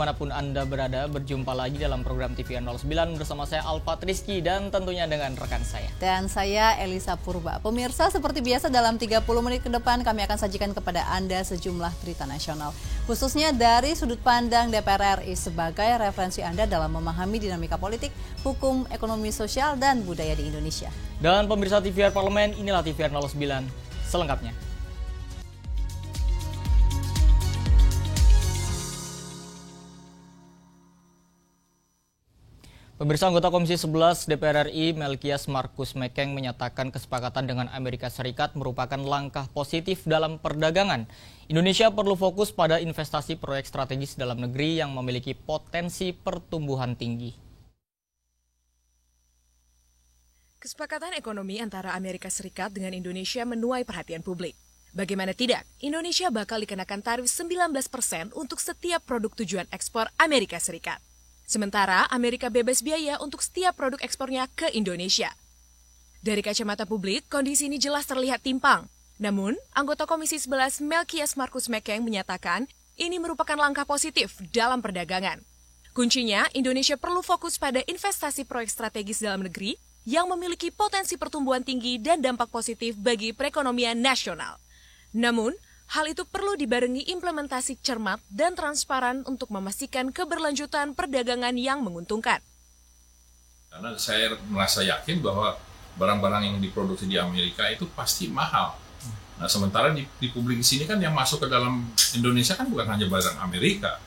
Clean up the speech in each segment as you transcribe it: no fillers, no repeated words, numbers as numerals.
dimanapun Anda berada, berjumpa lagi dalam program TVR 09 bersama saya Alfat Rizky dan tentunya dengan rekan saya. Dan saya Elisa Purba. Pemirsa, seperti biasa dalam 30 menit ke depan kami akan sajikan kepada Anda sejumlah berita nasional. Khususnya dari sudut pandang DPR RI sebagai referensi Anda dalam memahami dinamika politik, hukum, ekonomi, sosial, dan budaya di Indonesia. Dan pemirsa TVR Parlemen, inilah TVR 09 selengkapnya. Pemirsa, anggota Komisi 11 DPR RI Melkias Markus Mekeng menyatakan kesepakatan dengan Amerika Serikat merupakan langkah positif dalam perdagangan. Indonesia perlu fokus pada investasi proyek strategis dalam negeri yang memiliki potensi pertumbuhan tinggi. Kesepakatan ekonomi antara Amerika Serikat dengan Indonesia menuai perhatian publik. Bagaimana tidak, Indonesia bakal dikenakan tarif 19% untuk setiap produk tujuan ekspor Amerika Serikat. Sementara Amerika bebas biaya untuk setiap produk ekspornya ke Indonesia. Dari kacamata publik, kondisi ini jelas terlihat timpang. Namun, anggota Komisi 11 Melkias Markus Mekeng menyatakan ini merupakan langkah positif dalam perdagangan. Kuncinya, Indonesia perlu fokus pada investasi proyek strategis dalam negeri yang memiliki potensi pertumbuhan tinggi dan dampak positif bagi perekonomian nasional. Namun, hal itu perlu dibarengi implementasi cermat dan transparan untuk memastikan keberlanjutan perdagangan yang menguntungkan. Karena saya merasa yakin bahwa barang-barang yang diproduksi di Amerika itu pasti mahal. Nah, sementara di publik di sini kan yang masuk ke dalam Indonesia kan bukan hanya barang Amerika.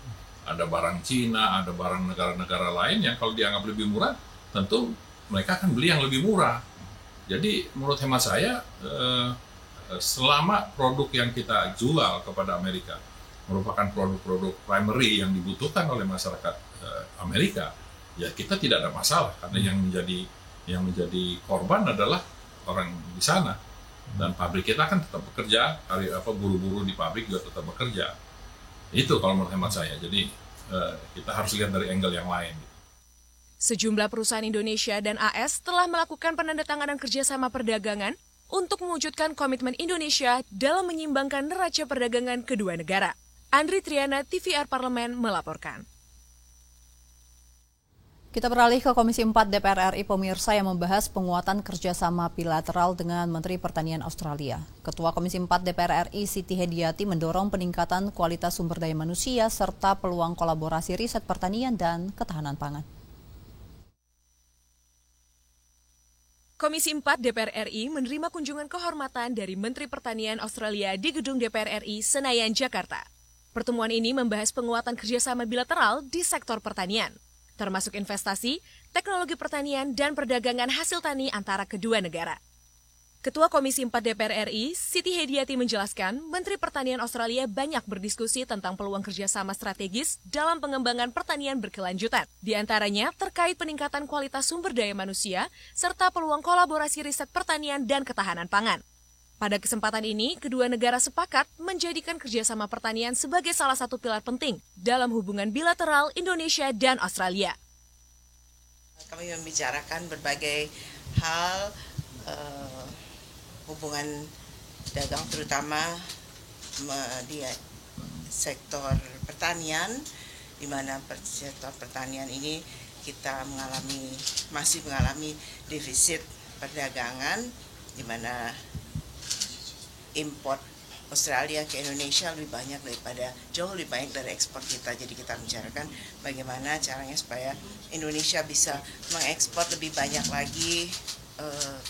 Ada barang Cina, ada barang negara-negara lain yang kalau dianggap lebih murah, tentu mereka akan beli yang lebih murah. Jadi menurut hemat saya, selama produk yang kita jual kepada Amerika merupakan produk-produk primary yang dibutuhkan oleh masyarakat Amerika, ya kita tidak ada masalah karena yang menjadi korban adalah orang di sana, dan pabrik kita kan tetap bekerja, buruh-buruh di pabrik juga tetap bekerja. Itu kalau menurut hemat saya. Jadi kita harus lihat dari angle yang lain. Sejumlah perusahaan Indonesia dan AS telah melakukan penandatanganan kerjasama perdagangan untuk mewujudkan komitmen Indonesia dalam menyimbangkan neraca perdagangan kedua negara. Andri Triana, TVR Parlemen, melaporkan. Kita beralih ke Komisi 4 DPR RI pemirsa yang membahas penguatan kerjasama bilateral dengan Menteri Pertanian Australia. Ketua Komisi 4 DPR RI Siti Hediati mendorong peningkatan kualitas sumber daya manusia serta peluang kolaborasi riset pertanian dan ketahanan pangan. Komisi 4 DPR RI menerima kunjungan kehormatan dari Menteri Pertanian Australia di Gedung DPR RI Senayan, Jakarta. Pertemuan ini membahas penguatan kerjasama bilateral di sektor pertanian, termasuk investasi, teknologi pertanian, dan perdagangan hasil tani antara kedua negara. Ketua Komisi 4 DPR RI, Siti Hediati menjelaskan, Menteri Pertanian Australia banyak berdiskusi tentang peluang kerjasama strategis dalam pengembangan pertanian berkelanjutan. Di antaranya terkait peningkatan kualitas sumber daya manusia, serta peluang kolaborasi riset pertanian dan ketahanan pangan. Pada kesempatan ini, kedua negara sepakat menjadikan kerjasama pertanian sebagai salah satu pilar penting dalam hubungan bilateral Indonesia dan Australia. Kami membicarakan berbagai hal, hubungan dagang terutama di sektor pertanian, di mana sektor pertanian ini kita masih mengalami defisit perdagangan, di mana import Australia ke Indonesia jauh lebih banyak dari ekspor kita. Jadi kita bicarakan bagaimana caranya supaya Indonesia bisa mengekspor lebih banyak lagi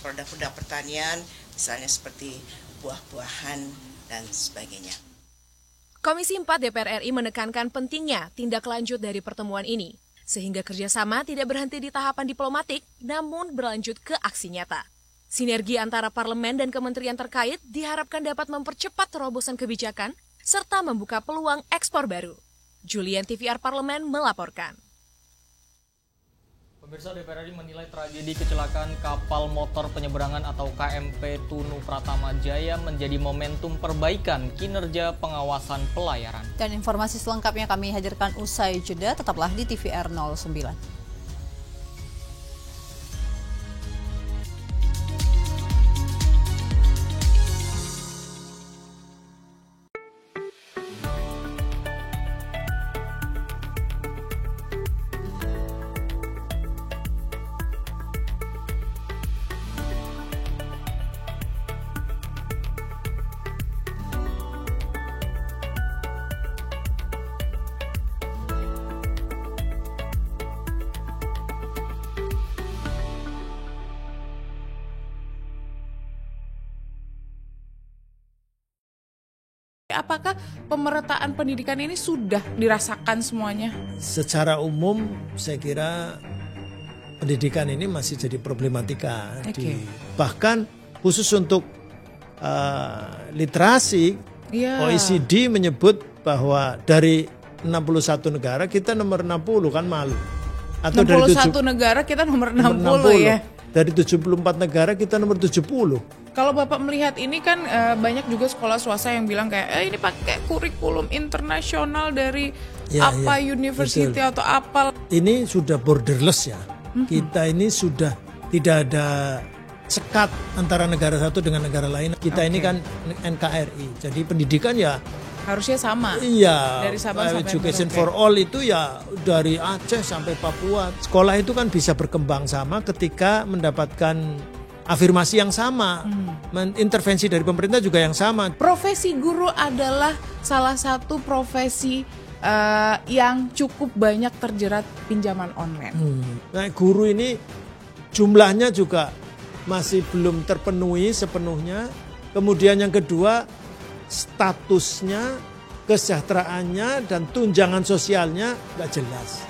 produk-produk pertanian, misalnya seperti buah-buahan dan sebagainya. Komisi 4 DPR RI menekankan pentingnya tindak lanjut dari pertemuan ini, sehingga kerjasama tidak berhenti di tahapan diplomatik, namun berlanjut ke aksi nyata. Sinergi antara parlemen dan kementerian terkait diharapkan dapat mempercepat terobosan kebijakan, serta membuka peluang ekspor baru. Julian, TVR Parlemen, melaporkan. Pemirsa, DPR RI menilai tragedi kecelakaan kapal motor penyeberangan atau KMP Tunu Pratama Jaya menjadi momentum perbaikan kinerja pengawasan pelayaran. Dan informasi selengkapnya kami hadirkan usai jeda, tetaplah di TVR 09. apakah pemerataan pendidikan ini sudah dirasakan semuanya? Secara umum saya kira pendidikan ini masih jadi problematika. Bahkan khusus untuk literasi, OECD menyebut bahwa dari 61 negara kita nomor 60, kan malu. Atau 61 negara kita nomor 60 ya. Dari 74 negara kita nomor 70. Kalau Bapak melihat ini kan banyak juga sekolah swasta yang bilang kayak ini pakai kurikulum internasional dari university betul. Atau apa. Ini sudah borderless ya. Kita ini sudah tidak ada sekat antara negara satu dengan negara lain. Kita ini kan NKRI. Jadi pendidikan ya harusnya sama. Iya. Dari Sabang sampai Education for all itu ya dari Aceh sampai Papua. Sekolah itu kan bisa berkembang sama ketika mendapatkan afirmasi yang sama. Intervensi dari pemerintah juga yang sama. Profesi guru adalah salah satu profesi yang cukup banyak terjerat pinjaman online. Nah, guru ini jumlahnya juga masih belum terpenuhi sepenuhnya. Kemudian yang kedua, statusnya, kesejahteraannya, dan tunjangan sosialnya nggak jelas.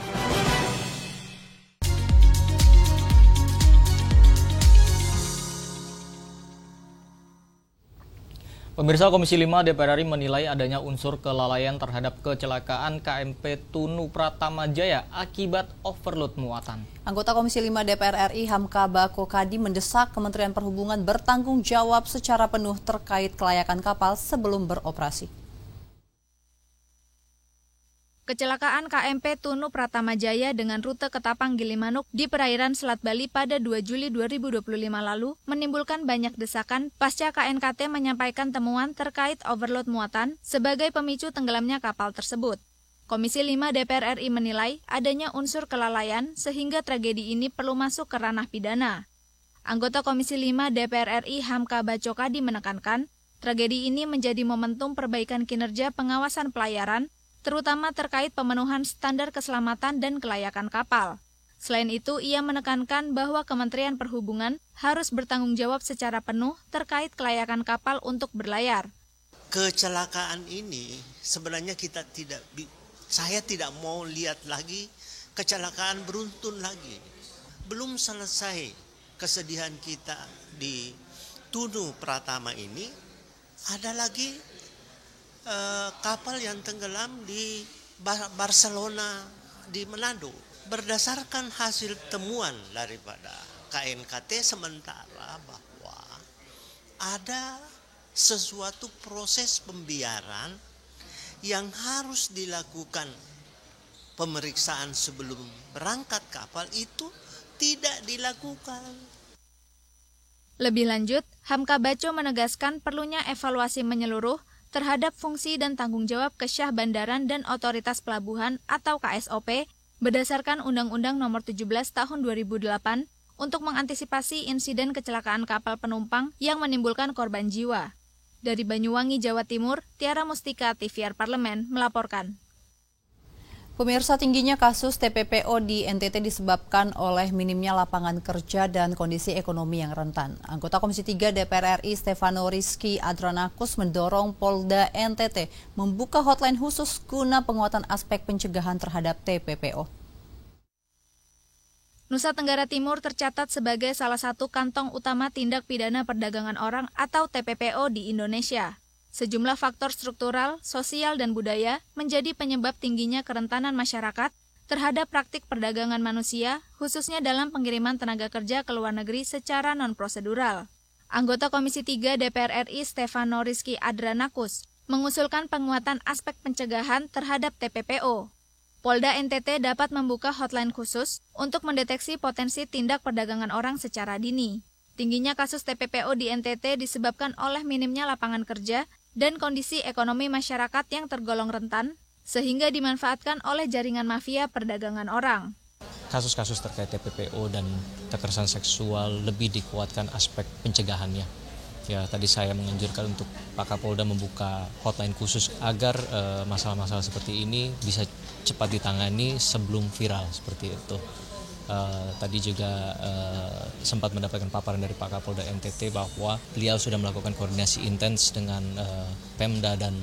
Pemirsa, Komisi 5 DPR RI menilai adanya unsur kelalaian terhadap kecelakaan KMP Tunu Pratama Jaya akibat overload muatan. Anggota Komisi 5 DPR RI Hamka Bakokadi mendesak Kementerian Perhubungan bertanggung jawab secara penuh terkait kelayakan kapal sebelum beroperasi. Kecelakaan KMP Tunu Pratama Jaya dengan rute Ketapang Gilimanuk di perairan Selat Bali pada 2 Juli 2025 lalu menimbulkan banyak desakan pasca KNKT menyampaikan temuan terkait overload muatan sebagai pemicu tenggelamnya kapal tersebut. Komisi 5 DPR RI menilai adanya unsur kelalaian sehingga tragedi ini perlu masuk ke ranah pidana. Anggota Komisi 5 DPR RI Hamka Bakokadi menekankan, tragedi ini menjadi momentum perbaikan kinerja pengawasan pelayaran terutama terkait pemenuhan standar keselamatan dan kelayakan kapal. Selain itu, ia menekankan bahwa Kementerian Perhubungan harus bertanggung jawab secara penuh terkait kelayakan kapal untuk berlayar. Kecelakaan ini sebenarnya saya tidak mau lihat lagi kecelakaan beruntun lagi. Belum selesai kesedihan kita di Tunu Pratama ini, ada lagi kapal yang tenggelam di Barcelona di Manado. Berdasarkan hasil temuan daripada KNKT sementara bahwa ada sesuatu proses pembiaran yang harus dilakukan pemeriksaan sebelum berangkat kapal itu tidak dilakukan. Lebih lanjut, Hamka Baco menegaskan perlunya evaluasi menyeluruh terhadap fungsi dan tanggung jawab Kesyah Bandaran dan Otoritas Pelabuhan atau KSOP berdasarkan Undang-Undang Nomor 17 Tahun 2008 untuk mengantisipasi insiden kecelakaan kapal penumpang yang menimbulkan korban jiwa. Dari Banyuwangi, Jawa Timur, Tiara Mustika, TVR Parlemen melaporkan. Pemirsa, tingginya kasus TPPO di NTT disebabkan oleh minimnya lapangan kerja dan kondisi ekonomi yang rentan. Anggota Komisi 3 DPR RI Stefano Rizky Adranakus mendorong Polda NTT membuka hotline khusus guna penguatan aspek pencegahan terhadap TPPO. Nusa Tenggara Timur tercatat sebagai salah satu kantong utama tindak pidana perdagangan orang atau TPPO di Indonesia. Sejumlah faktor struktural, sosial, dan budaya menjadi penyebab tingginya kerentanan masyarakat terhadap praktik perdagangan manusia, khususnya dalam pengiriman tenaga kerja ke luar negeri secara non-prosedural. Anggota Komisi 3 DPR RI Stefano Rizky Adranakus mengusulkan penguatan aspek pencegahan terhadap TPPO. Polda NTT dapat membuka hotline khusus untuk mendeteksi potensi tindak perdagangan orang secara dini. Tingginya kasus TPPO di NTT disebabkan oleh minimnya lapangan kerja dan kondisi ekonomi masyarakat yang tergolong rentan, sehingga dimanfaatkan oleh jaringan mafia perdagangan orang. Kasus-kasus terkait TPPO dan kekerasan seksual lebih dikuatkan aspek pencegahannya. Ya, tadi saya menganjurkan untuk Pak Kapolda membuka hotline khusus agar masalah-masalah seperti ini bisa cepat ditangani sebelum viral seperti itu. Tadi juga sempat mendapatkan paparan dari Pak Kapolda NTT bahwa beliau sudah melakukan koordinasi intens dengan Pemda dan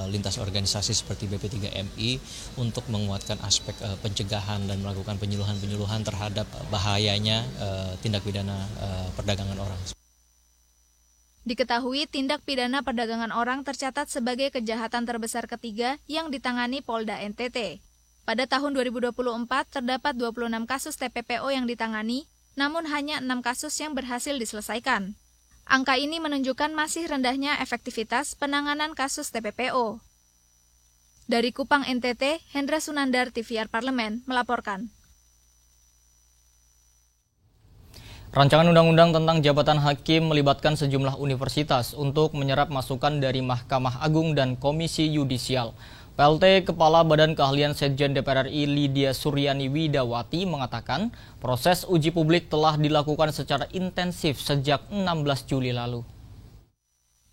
lintas organisasi seperti BP3MI untuk menguatkan aspek pencegahan dan melakukan penyuluhan-penyuluhan terhadap bahayanya tindak pidana perdagangan orang. Diketahui tindak pidana perdagangan orang tercatat sebagai kejahatan terbesar ketiga yang ditangani Polda NTT. Pada tahun 2024 terdapat 26 kasus TPPO yang ditangani, namun hanya 6 kasus yang berhasil diselesaikan. Angka ini menunjukkan masih rendahnya efektivitas penanganan kasus TPPO. Dari Kupang NTT, Hendra Sunandar, TVR Parlemen, melaporkan. Rancangan undang-undang tentang jabatan hakim melibatkan sejumlah universitas untuk menyerap masukan dari Mahkamah Agung dan Komisi Yudisial. PLT Kepala Badan Keahlian Sekjen DPR RI Lydia Suryani Widawati mengatakan proses uji publik telah dilakukan secara intensif sejak 16 Juli lalu.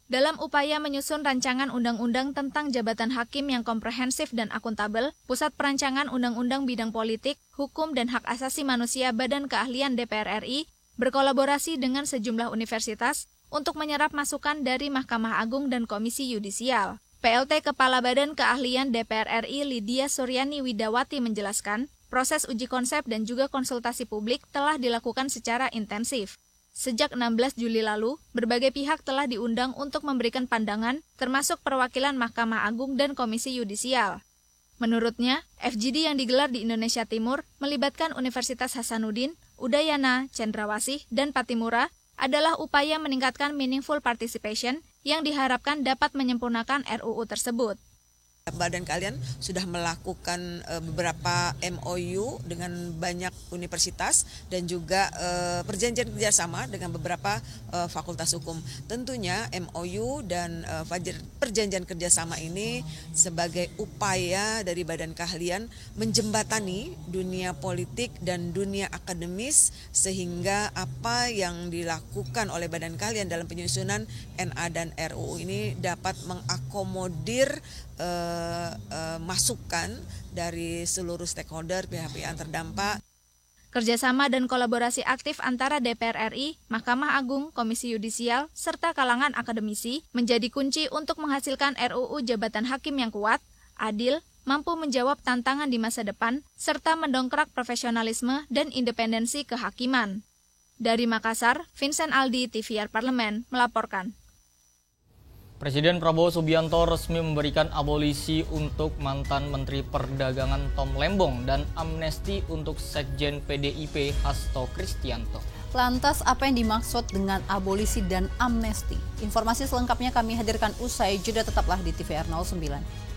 Dalam upaya menyusun rancangan undang-undang tentang jabatan hakim yang komprehensif dan akuntabel, Pusat Perancangan Undang-Undang Bidang Politik, Hukum dan Hak Asasi Manusia Badan Keahlian DPR RI berkolaborasi dengan sejumlah universitas untuk menyerap masukan dari Mahkamah Agung dan Komisi Yudisial. PLT Kepala Badan Keahlian DPR RI Lydia Suryani Widawati menjelaskan, proses uji konsep dan juga konsultasi publik telah dilakukan secara intensif. Sejak 16 Juli lalu, berbagai pihak telah diundang untuk memberikan pandangan, termasuk perwakilan Mahkamah Agung dan Komisi Yudisial. Menurutnya, FGD yang digelar di Indonesia Timur melibatkan Universitas Hasanuddin, Udayana, Cendrawasih, dan Patimura adalah upaya meningkatkan meaningful participation yang diharapkan dapat menyempurnakan RUU tersebut. Badan Keahlian sudah melakukan beberapa MOU dengan banyak universitas dan juga perjanjian kerjasama dengan beberapa fakultas hukum. Tentunya MOU dan perjanjian kerjasama ini sebagai upaya dari Badan Keahlian menjembatani dunia politik dan dunia akademis sehingga apa yang dilakukan oleh Badan Keahlian dalam penyusunan NA dan RUU ini dapat mengakomodir masukan dari seluruh stakeholder pihak-pihak yang terdampak. Kerjasama dan kolaborasi aktif antara DPR RI, Mahkamah Agung, Komisi Yudisial, serta kalangan akademisi menjadi kunci untuk menghasilkan RUU jabatan hakim yang kuat, adil, mampu menjawab tantangan di masa depan, serta mendongkrak profesionalisme dan independensi kehakiman. Dari Makassar, Vincent Aldi, TVR Parlemen, melaporkan. Presiden Prabowo Subianto resmi memberikan abolisi untuk mantan Menteri Perdagangan Tom Lembong dan amnesti untuk Sekjen PDIP Hasto Kristianto. Lantas apa yang dimaksud dengan abolisi dan amnesti? Informasi selengkapnya kami hadirkan usai jeda, tetaplah di TVR 09.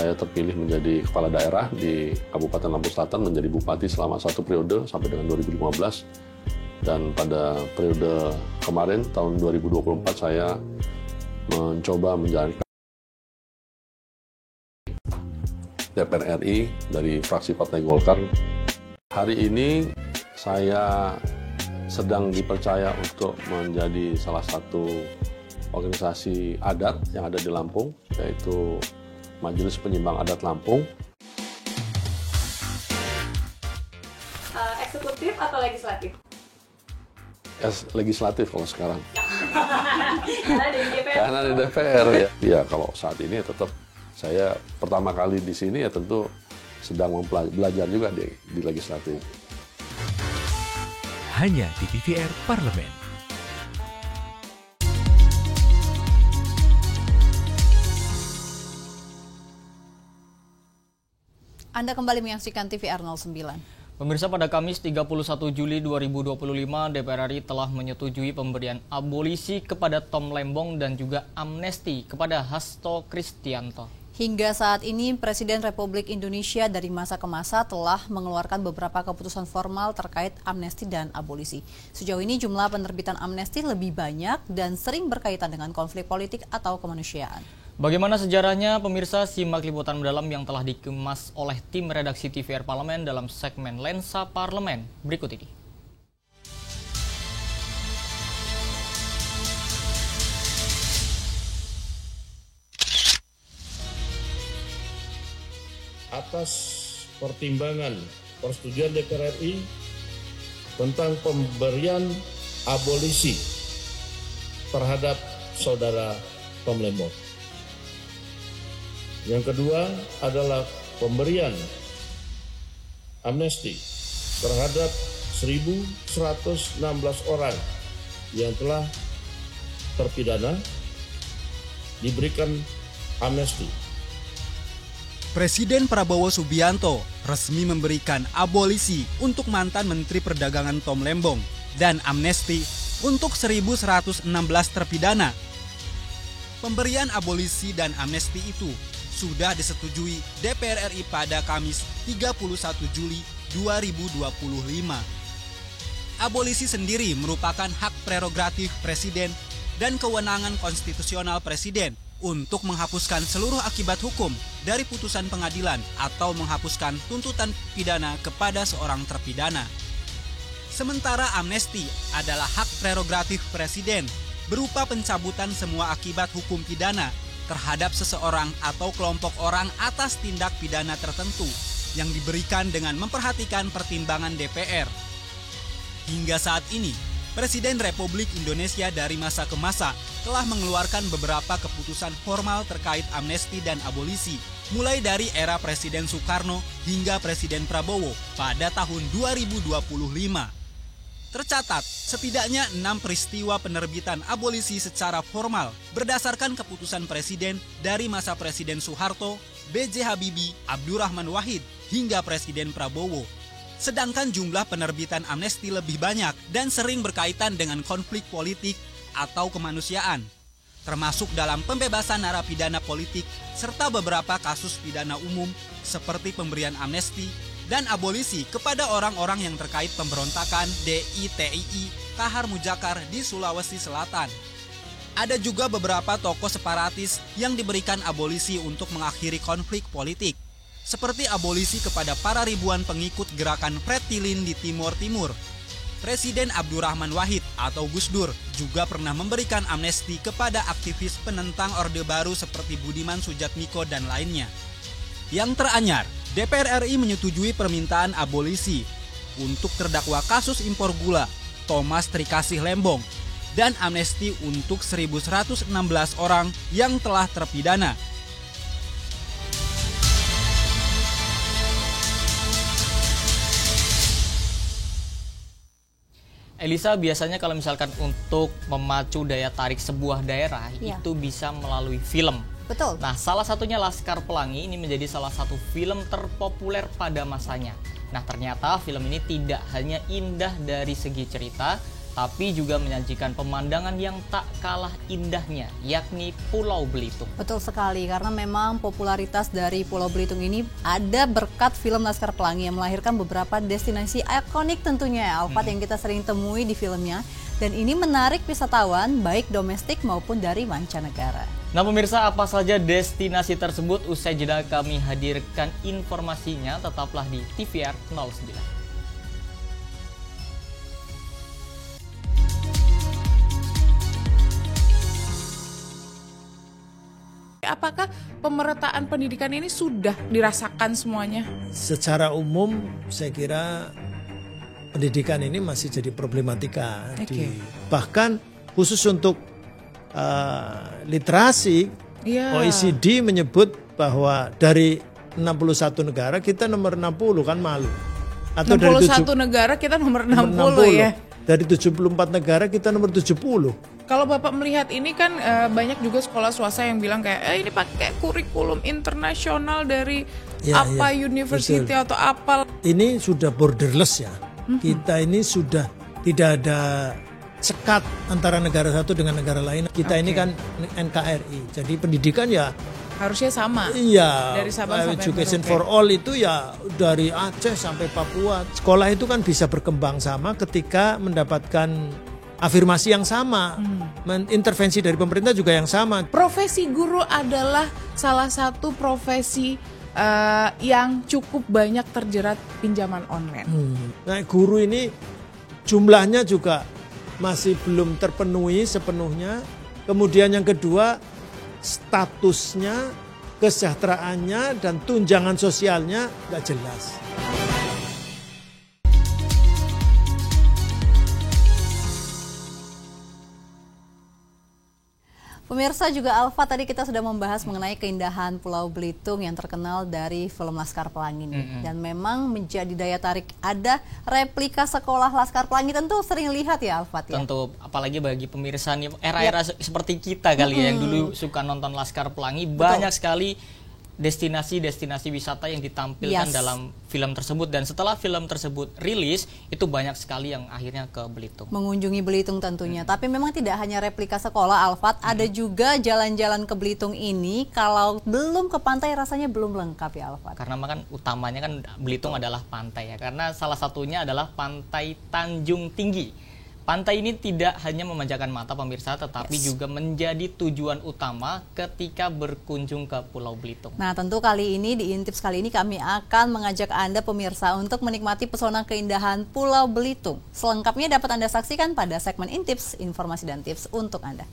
Saya terpilih menjadi kepala daerah di Kabupaten Lampung Selatan, menjadi bupati selama 1 periode sampai dengan 2015. Dan pada periode kemarin, tahun 2024, saya mencoba menjalankan DPR RI dari fraksi Partai Golkar. Hari ini saya sedang dipercaya untuk menjadi salah satu organisasi adat yang ada di Lampung, yaitu Majelis Penyimbang Adat Lampung. Eksekutif atau legislatif? Legislatif kalau sekarang. Karena di DPR ya. Ya kalau saat ini tetap saya pertama kali di sini ya tentu sedang belajar juga di legislatif. Hanya di TVR Parlemen. Anda kembali menyaksikan TVR 09. Pemirsa, pada Kamis 31 Juli 2025, DPR RI telah menyetujui pemberian abolisi kepada Tom Lembong dan juga amnesti kepada Hasto Kristianto. Hingga saat ini, Presiden Republik Indonesia dari masa ke masa telah mengeluarkan beberapa keputusan formal terkait amnesti dan abolisi. Sejauh ini jumlah penerbitan amnesti lebih banyak dan sering berkaitan dengan konflik politik atau kemanusiaan. Bagaimana sejarahnya, pemirsa? Simak liputan mendalam yang telah dikemas oleh tim redaksi TVR Parlemen dalam segmen Lensa Parlemen berikut ini. Atas pertimbangan persetujuan DPR RI tentang pemberian abolisi terhadap saudara Tom Lembong. Yang kedua adalah pemberian amnesti terhadap 1.116 orang yang telah terpidana diberikan amnesti. Presiden Prabowo Subianto resmi memberikan abolisi untuk mantan Menteri Perdagangan Tom Lembong dan amnesti untuk 1.116 terpidana. Pemberian abolisi dan amnesti itu sudah disetujui DPR RI pada Kamis 31 Juli 2025. Abolisi sendiri merupakan hak prerogatif Presiden dan kewenangan konstitusional Presiden untuk menghapuskan seluruh akibat hukum dari putusan pengadilan atau menghapuskan tuntutan pidana kepada seorang terpidana. Sementara amnesti adalah hak prerogatif Presiden berupa pencabutan semua akibat hukum pidana terhadap seseorang atau kelompok orang atas tindak pidana tertentu yang diberikan dengan memperhatikan pertimbangan DPR. Hingga saat ini, Presiden Republik Indonesia dari masa ke masa telah mengeluarkan beberapa keputusan formal terkait amnesti dan abolisi, mulai dari era Presiden Soekarno hingga Presiden Prabowo pada tahun 2025. Tercatat, setidaknya 6 peristiwa penerbitan abolisi secara formal berdasarkan keputusan Presiden dari masa Presiden Soeharto, B.J. Habibie, Abdurrahman Wahid, hingga Presiden Prabowo. Sedangkan jumlah penerbitan amnesti lebih banyak dan sering berkaitan dengan konflik politik atau kemanusiaan, termasuk dalam pembebasan narapidana politik serta beberapa kasus pidana umum seperti pemberian amnesti dan abolisi kepada orang-orang yang terkait pemberontakan DITII Kahar Mujakar di Sulawesi Selatan. Ada juga beberapa tokoh separatis yang diberikan abolisi untuk mengakhiri konflik politik, seperti abolisi kepada para ribuan pengikut gerakan Fretilin di Timur Timur. Presiden Abdurrahman Wahid atau Gus Dur juga pernah memberikan amnesti kepada aktivis penentang Orde Baru seperti Budiman Sujatmiko dan lainnya. Yang teranyar, DPR RI menyetujui permintaan abolisi untuk terdakwa kasus impor gula Thomas Trikasih Lembong dan amnesti untuk 1.116 orang yang telah terpidana. Elisa, biasanya kalau misalkan untuk memacu daya tarik sebuah daerah itu bisa melalui film. Betul. Nah, salah satunya Laskar Pelangi ini menjadi salah satu film terpopuler pada masanya. Nah, ternyata film ini tidak hanya indah dari segi cerita, tapi juga menyajikan pemandangan yang tak kalah indahnya, yakni Pulau Belitung. Betul sekali, karena memang popularitas dari Pulau Belitung ini ada berkat film Laskar Pelangi yang melahirkan beberapa destinasi ikonik tentunya, Alfat, yang kita sering temui di filmnya. Dan ini menarik wisatawan baik domestik maupun dari mancanegara. Nah pemirsa, apa saja destinasi tersebut? Usai jeda kami hadirkan informasinya, tetaplah di TVR 09. Apakah pemerataan pendidikan ini sudah dirasakan semuanya? Secara umum saya kira pendidikan ini masih jadi problematika. Bahkan khusus untuk literasi, OECD menyebut bahwa dari 61 negara, kita nomor 60 kan malu. Atau 61 negara kita nomor 60 ya. Dari 74 negara kita nomor 70. Kalau Bapak melihat ini kan banyak juga sekolah swasta yang bilang kayak ini pakai kurikulum internasional dari university betul. Atau apa. Ini sudah borderless ya. Kita ini sudah tidak ada sekat antara negara satu dengan negara lain. Kita ini kan NKRI. Jadi pendidikan ya harusnya sama. Iya. Dari Sabang sampai Education for all itu ya dari Aceh sampai Papua. Sekolah itu kan bisa berkembang sama ketika mendapatkan afirmasi yang sama. Intervensi dari pemerintah juga yang sama. Profesi guru adalah salah satu profesi yang cukup banyak terjerat pinjaman online. Nah, guru ini jumlahnya juga masih belum terpenuhi sepenuhnya. Kemudian yang kedua, statusnya, kesejahteraannya, dan tunjangan sosialnya nggak jelas. Pemirsa juga Alfa, tadi kita sudah membahas mengenai keindahan Pulau Belitung yang terkenal dari film Laskar Pelangi ini. Dan memang menjadi daya tarik, ada replika sekolah Laskar Pelangi, tentu sering lihat ya Alfa ya? Tentu, apalagi bagi pemirsa nih, era-era seperti kita kali ya, yang dulu suka nonton Laskar Pelangi, banyak sekali destinasi-destinasi wisata yang ditampilkan dalam film tersebut. Dan setelah film tersebut rilis, itu banyak sekali yang akhirnya ke Belitung. Mengunjungi Belitung tentunya. Tapi memang tidak hanya replika sekolah, Alfat, ada juga jalan-jalan ke Belitung ini, kalau belum ke pantai rasanya belum lengkap ya Alfat. Karena kan utamanya kan Belitung adalah pantai ya. Karena salah satunya adalah Pantai Tanjung Tinggi. Pantai ini tidak hanya memanjakan mata pemirsa, tetapi juga menjadi tujuan utama ketika berkunjung ke Pulau Belitung. Nah, tentu kali ini di Intips kali ini kami akan mengajak Anda pemirsa untuk menikmati pesona keindahan Pulau Belitung. Selengkapnya dapat Anda saksikan pada segmen Intips, informasi dan tips untuk Anda.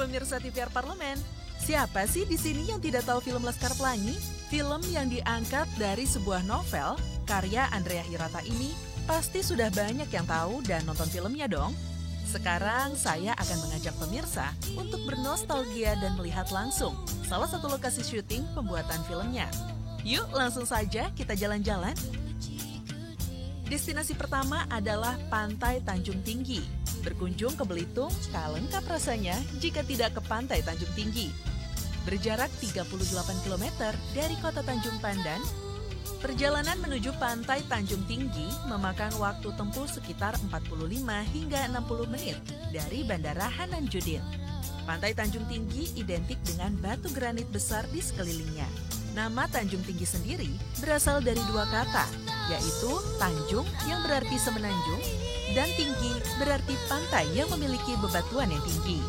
Pemirsa TVR Parlemen, siapa sih di sini yang tidak tahu film Laskar Pelangi? Film yang diangkat dari sebuah novel karya Andrea Hirata ini pasti sudah banyak yang tahu dan nonton filmnya dong. Sekarang saya akan mengajak pemirsa untuk bernostalgia dan melihat langsung salah satu lokasi syuting pembuatan filmnya. Yuk langsung saja kita jalan-jalan. Destinasi pertama adalah Pantai Tanjung Tinggi. Berkunjung ke Belitung, tak lengkap rasanya jika tidak ke Pantai Tanjung Tinggi. Berjarak 38 km dari kota Tanjung Pandan, perjalanan menuju Pantai Tanjung Tinggi memakan waktu tempuh sekitar 45 hingga 60 menit dari Bandara Hanan Judin. Pantai Tanjung Tinggi identik dengan batu granit besar di sekelilingnya. Nama Tanjung Tinggi sendiri berasal dari dua kata, yaitu Tanjung yang berarti semenanjung, dan tinggi berarti pantai yang memiliki bebatuan yang tinggi.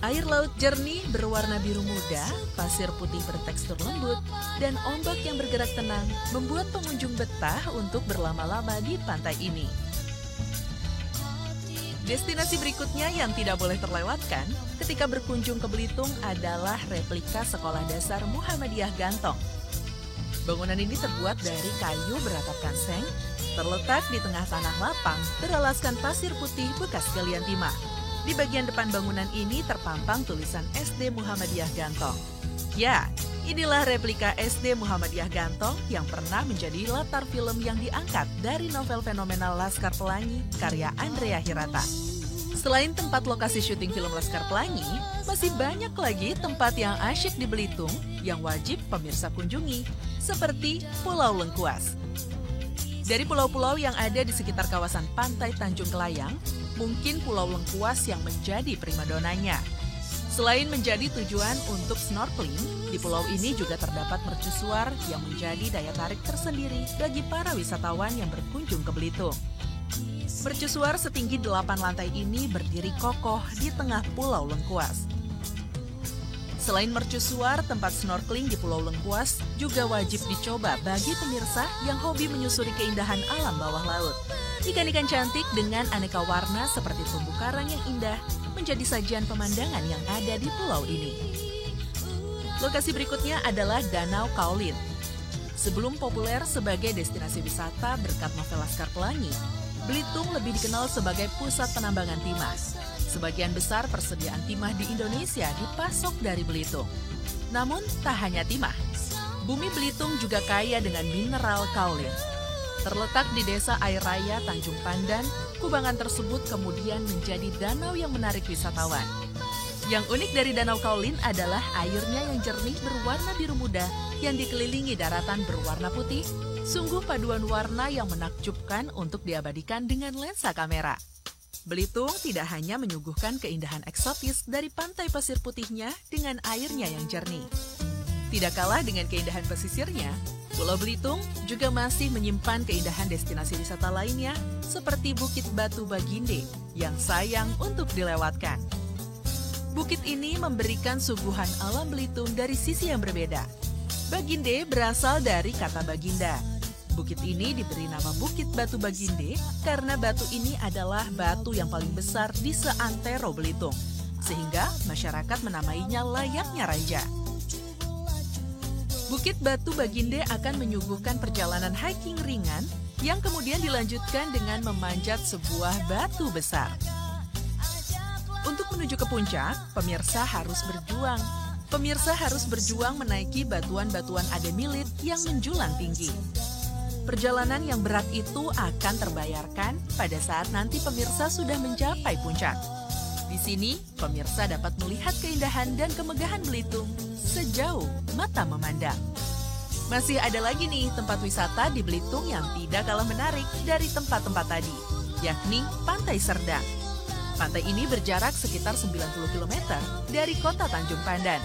Air laut jernih berwarna biru muda, pasir putih bertekstur lembut, dan ombak yang bergerak tenang membuat pengunjung betah untuk berlama-lama di pantai ini. Destinasi berikutnya yang tidak boleh terlewatkan ketika berkunjung ke Belitung adalah replika Sekolah Dasar Muhammadiyah Gantong. Bangunan ini terbuat dari kayu beratapkan seng, terletak di tengah tanah lapang beralaskan pasir putih bekas galian timah. Di bagian depan bangunan ini terpampang tulisan SD Muhammadiyah Gantong. Ya, inilah replika SD Muhammadiyah Gantong yang pernah menjadi latar film yang diangkat dari novel fenomenal Laskar Pelangi karya Andrea Hirata. Selain tempat lokasi syuting film Laskar Pelangi, masih banyak lagi tempat yang asyik di Belitung yang wajib pemirsa kunjungi, seperti Pulau Lengkuas. Dari pulau-pulau yang ada di sekitar kawasan Pantai Tanjung Kelayang, mungkin Pulau Lengkuas yang menjadi primadonanya. Selain menjadi tujuan untuk snorkeling, di pulau ini juga terdapat mercusuar yang menjadi daya tarik tersendiri bagi para wisatawan yang berkunjung ke Belitung. Mercusuar setinggi 8 lantai ini berdiri kokoh di tengah Pulau Lengkuas. Selain mercusuar, tempat snorkeling di Pulau Lengkuas juga wajib dicoba bagi pemirsa yang hobi menyusuri keindahan alam bawah laut. Ikan-ikan cantik dengan aneka warna seperti terumbu karang yang indah menjadi sajian pemandangan yang ada di pulau ini. Lokasi berikutnya adalah Danau Kaolin. Sebelum populer sebagai destinasi wisata berkat novel Laskar Pelangi, Belitung lebih dikenal sebagai pusat penambangan timah. Sebagian besar persediaan timah di Indonesia dipasok dari Belitung. Namun tak hanya timah, bumi Belitung juga kaya dengan mineral kaolin. Terletak di desa Air Raya Tanjung Pandan, kubangan tersebut kemudian menjadi danau yang menarik wisatawan. Yang unik dari Danau Kaolin adalah airnya yang jernih berwarna biru muda yang dikelilingi daratan berwarna putih. Sungguh paduan warna yang menakjubkan untuk diabadikan dengan lensa kamera. Belitung tidak hanya menyuguhkan keindahan eksotis dari pantai pasir putihnya dengan airnya yang jernih. Tidak kalah dengan keindahan pesisirnya, Pulau Belitung juga masih menyimpan keindahan destinasi wisata lainnya seperti Bukit Batu Baginde yang sayang untuk dilewatkan. Bukit ini memberikan suguhan alam Belitung dari sisi yang berbeda. Baginde berasal dari kata baginda. Bukit ini diberi nama Bukit Batu Baginde karena batu ini adalah batu yang paling besar di seantero Belitung, sehingga masyarakat menamainya layaknya raja. Bukit Batu Baginde akan menyuguhkan perjalanan hiking ringan yang kemudian dilanjutkan dengan memanjat sebuah batu besar. Untuk menuju ke puncak, pemirsa harus berjuang. Pemirsa harus berjuang menaiki batuan-batuan ademilit yang menjulang tinggi. Perjalanan yang berat itu akan terbayarkan pada saat nanti pemirsa sudah mencapai puncak. Di sini, pemirsa dapat melihat keindahan dan kemegahan Belitung sejauh mata memandang. Masih ada lagi nih tempat wisata di Belitung yang tidak kalah menarik dari tempat-tempat tadi, yakni Pantai Serdang. Pantai ini berjarak sekitar 90 km dari kota Tanjung Pandan.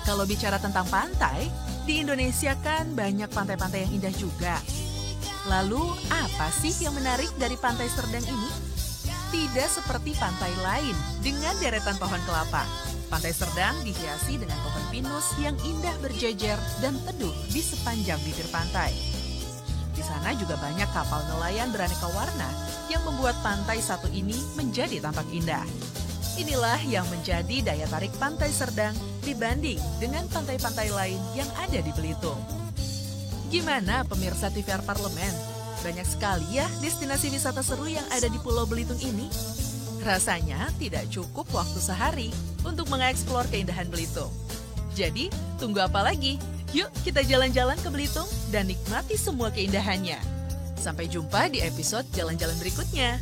Kalau bicara tentang pantai, di Indonesia kan banyak pantai-pantai yang indah juga. Lalu, apa sih yang menarik dari Pantai Serdang ini? Tidak seperti pantai lain dengan deretan pohon kelapa. Pantai Serdang dihiasi dengan pohon pinus yang indah berjejer dan teduh di sepanjang bibir pantai. Di sana juga banyak kapal nelayan beraneka warna yang membuat pantai satu ini menjadi tampak indah. Inilah yang menjadi daya tarik Pantai Serdang dibanding dengan pantai-pantai lain yang ada di Belitung. Gimana pemirsa TVR Parlemen? Banyak sekali ya destinasi wisata seru yang ada di Pulau Belitung ini. Rasanya tidak cukup waktu sehari untuk mengeksplor keindahan Belitung. Jadi, tunggu apa lagi? Yuk kita jalan-jalan ke Belitung dan nikmati semua keindahannya. Sampai jumpa di episode jalan-jalan berikutnya.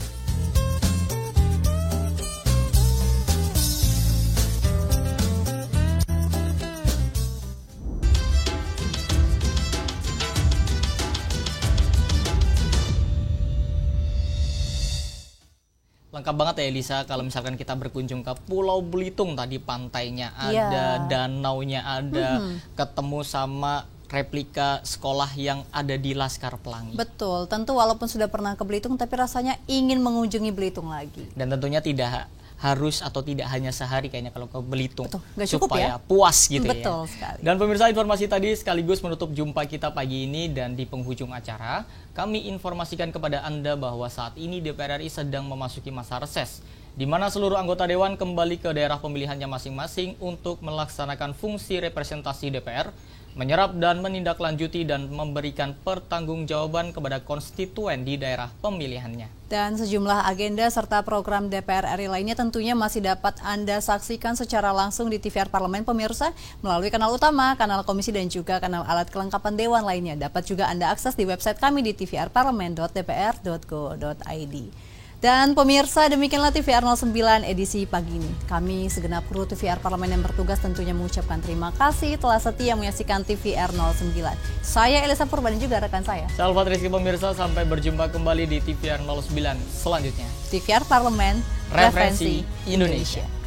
Lengkap banget ya Elisa, kalau misalkan kita berkunjung ke Pulau Belitung tadi, pantainya ada, danaunya ada, ketemu sama replika sekolah yang ada di Laskar Pelangi. Betul, tentu walaupun sudah pernah ke Belitung tapi rasanya ingin mengunjungi Belitung lagi. Dan tentunya tidak harus atau tidak hanya sehari kayaknya kalau ke Belitung. Betul, nggak cukup supaya ya? Puas gitu. Betul ya. sekali. Dan pemirsa, informasi tadi sekaligus menutup jumpa kita pagi ini, dan di penghujung acara kami informasikan kepada Anda bahwa saat ini DPR RI sedang memasuki masa reses, di mana seluruh anggota Dewan kembali ke daerah pemilihannya masing-masing untuk melaksanakan fungsi representasi DPR, menyerap dan menindaklanjuti dan memberikan pertanggungjawaban kepada konstituen di daerah pemilihannya. Dan sejumlah agenda serta program DPR RI lainnya tentunya masih dapat Anda saksikan secara langsung di TVR Parlemen pemirsa melalui kanal utama, kanal komisi dan juga kanal alat kelengkapan Dewan lainnya. Dapat juga Anda akses di website kami di tvrparlemen.dpr.go.id. Dan pemirsa, demikianlah TVR 09 edisi pagi ini. Kami segenap kru TVR Parlemen yang bertugas tentunya mengucapkan terima kasih telah setia menyaksikan TVR 09. Saya Elisa Purba dan juga rekan saya Salvat Rizky. Pemirsa, sampai berjumpa kembali di TVR 09 selanjutnya. TVR Parlemen, referensi Indonesia.